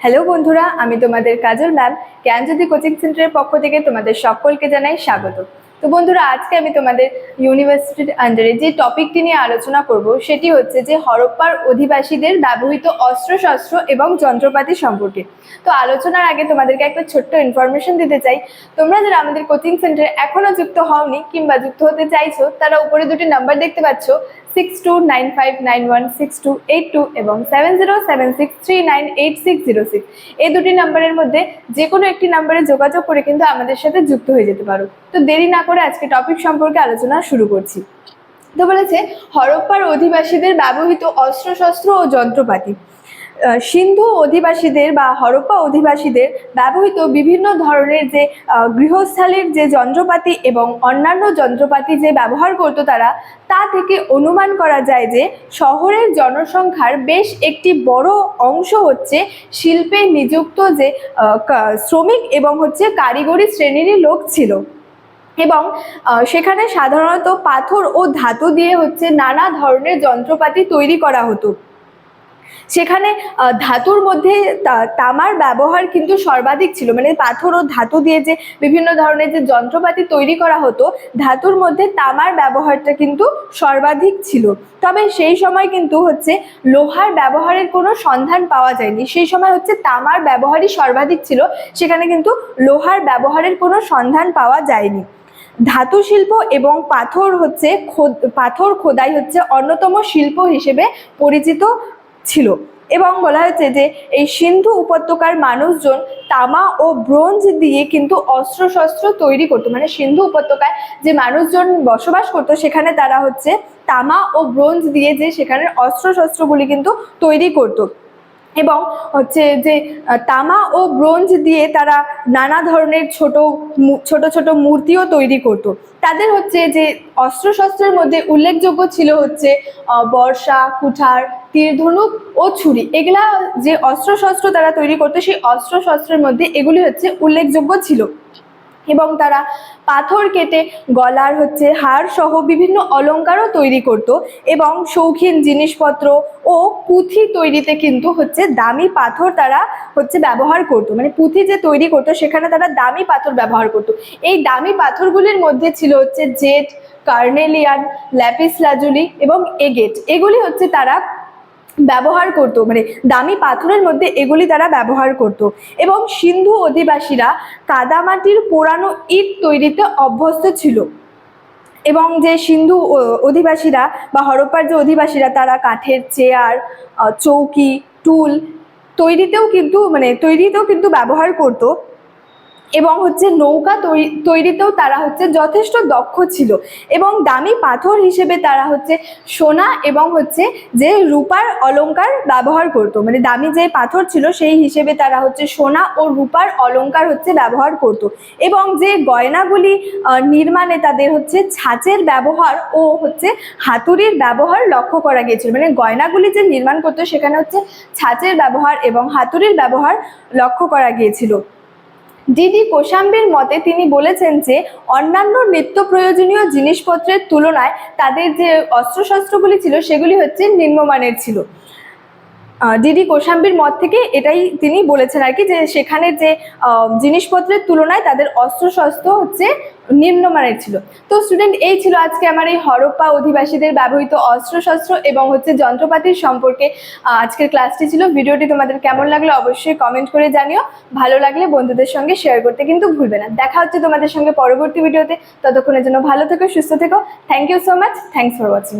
Hello বন্ধুরা, আমি তোমাদের কাজল ম্যাম জ্ঞানজ্যোতি কোচিং সেন্টারের পক্ষ থেকে তোমাদের সকলকে জানাই স্বাগত। তো বন্ধুরা, আজকে আমি তোমাদের ইউনিভার্সিটির আন্ডারে যে টপিকটি নিয়ে আলোচনা করব সেটি হচ্ছে যে হরপ্পার অধিবাসীদের ব্যবহৃত অস্ত্রশস্ত্র এবং যন্ত্রপাতি সম্পর্কে। তো আলোচনার আগে তোমাদেরকে একটা ছোট্ট ইনফরমেশন দিতে চাই। তোমরা যারা আমাদের কোচিং সেন্টারে এখনো যুক্ত হওনি কিংবা যুক্ত হতে চাইছো, তারা উপরে দুটি নাম্বার দেখতে পাচ্ছ, 6295916282 এবং 7076398606। এই দুটি নাম্বারের মধ্যে যে কোনো একটি নাম্বারে যোগাযোগ করে কিন্তু আমাদের সাথে যুক্ত হয়ে যেতে পারো। তো দেরি না করে আজকে টপিক সম্পর্কে আলোচনা শুরু করছি। তো বলেছে হরপ্পার অধিবাসীদের ব্যবহৃত অস্ত্রশস্ত্র ও যন্ত্রপাতি। সিন্ধু অধিবাসীদের বা হরপ্পা অধিবাসীদের ব্যবহৃত বিভিন্ন ধরনের যে গৃহস্থালির যে যন্ত্রপাতি এবং অন্যান্য যন্ত্রপাতি যে ব্যবহার করতো তারা, তা থেকে অনুমান করা যায় যে শহরের জনসংখ্যার বেশ একটি বড় অংশ হচ্ছে শিল্পে নিযুক্ত যে শ্রমিক এবং হচ্ছে কারিগরি শ্রেণীরই লোক ছিল। এবং সেখানে সাধারণত পাথর ও ধাতু দিয়ে হচ্ছে নানা ধরনের যন্ত্রপাতি তৈরি করা হতো। সেখানে ধাতুর মধ্যে তামার ব্যবহার কিন্তু সর্বাধিক ছিল, মানে পাথর ও ধাতু দিয়ে যে বিভিন্ন ধরনের যে যন্ত্রপাতি তৈরি করা হতো, ধাতুর মধ্যে তামার ব্যবহারটা কিন্তু সর্বাধিক ছিল। তবে সেই সময় কিন্তু হচ্ছে লোহার ব্যবহারের কোনো সন্ধান পাওয়া যায়নি। সেই সময় হচ্ছে তামার ব্যবহারই সর্বাধিক ছিল, সেখানে কিন্তু লোহার ব্যবহারের কোনো সন্ধান পাওয়া যায়নি। ধাতু শিল্প এবং পাথর খোদাই হচ্ছে অন্যতম শিল্প হিসেবে পরিচিত ছিল। এবং বলা হয়েছে যে এই সিন্ধু উপত্যকার মানুষজন তামা ও ব্রোঞ্জ দিয়ে কিন্তু অস্ত্রশস্ত্র তৈরি করতো, মানে সিন্ধু উপত্যকায় যে মানুষজন বসবাস করতো সেখানে তারা হচ্ছে তামা ও ব্রোঞ্জ দিয়ে যে সেখানের অস্ত্রশস্ত্রগুলি কিন্তু তৈরি করতো। এবং হচ্ছে যে তামা ও ব্রোঞ্জ দিয়ে তারা নানা ধরনের ছোট ছোট মূর্তিও তৈরি করত। তাদের হচ্ছে যে অস্ত্রশস্ত্রের মধ্যে উল্লেখযোগ্য ছিল হচ্ছে বর্ষা, কুঠার, তীর ধনুক ও ছুরি। এগুলা যে অস্ত্রশস্ত্র তারা তৈরি করতো, সেই অস্ত্রশস্ত্রের মধ্যে এগুলি হচ্ছে উল্লেখযোগ্য ছিল। এবং তারা পাথর কেটে গলার হচ্ছে হার সহ বিভিন্ন অলংকারও তৈরি করত। এবং শৌখিন জিনিসপত্র ও পুঁথি তৈরিতে কিন্তু হচ্ছে দামি পাথর তারা হচ্ছে ব্যবহার করত, মানে পুঁথি যে তৈরি করতো সেখানে তারা দামি পাথর ব্যবহার করত। এই দামি পাথরগুলির মধ্যে ছিল হচ্ছে জেড, কার্নেলিয়ান, ল্যাপিস লাজুলি এবং এগেট। এগুলি হচ্ছে তারা ব্যবহার করত, মানে দামি পাথরের মধ্যে এগুলি তারা ব্যবহার করত। এবং সিন্ধু অধিবাসীরা কাদামাটির পোড়ানো ইট তৈরিতে অভ্যস্ত ছিল। এবং যে সিন্ধু অধিবাসীরা বা হরপ্পার যে অধিবাসীরা তারা কাঠের চেয়ার, চৌকি, টুল তৈরিতেও কিন্তু ব্যবহার করত। এবং হচ্ছে নৌকা তৈরিতেও তারা হচ্ছে যথেষ্ট দক্ষ ছিল। এবং দামি পাথর হিসেবে তারা হচ্ছে সোনা এবং হচ্ছে যে রূপার অলংকার ব্যবহার করত, মানে দামি যে পাথর ছিল সেই হিসেবে তারা হচ্ছে সোনা ও রূপার অলংকার হচ্ছে ব্যবহার করত। এবং যে গয়নাগুলি নির্মাণে তাদের হচ্ছে ছাঁচের ব্যবহার ও হচ্ছে হাতুড়ির ব্যবহার লক্ষ্য করা গিয়েছিল, মানে গয়নাগুলি যে নির্মাণ করতো সেখানে হচ্ছে ছাঁচের ব্যবহার এবং হাতুড়ির ব্যবহার লক্ষ্য করা গিয়েছিল। ডিডি কোশাম্বীর মতে তিনি বলেছেন যে অন্যান্য নিত্য প্রয়োজনীয় জিনিসপত্রের তুলনায় তাদের যে অস্ত্রশস্ত্রগুলি ছিল সেগুলি হচ্ছে নিম্নমানের ছিল। ডিডি কোশাম্বীর মত থেকে এটাই তিনি বলেছেন আর কি, যে সেখানে যে জিনিসপত্রের তুলনায় তাদের অস্ত্রশস্ত্র হচ্ছে নিম্নমানের ছিল। তো স্টুডেন্ট, এই ছিল আজকে আমার এই হরপ্পা অধিবাসীদের ব্যবহৃত অস্ত্রশস্ত্র এবং হচ্ছে যন্ত্রপাতির সম্পর্কে আজকের ক্লাসটি ছিল। ভিডিওটি তোমাদের কেমন লাগলো অবশ্যই কমেন্ট করে জানিও। ভালো লাগলে বন্ধুদের সঙ্গে শেয়ার করতে কিন্তু ভুলবে না। দেখা হচ্ছে তোমাদের সঙ্গে পরবর্তী ভিডিওতে। ততক্ষণের জন্য ভালো থেকো, সুস্থ থেকো। Thank you so much. Thanks for watching.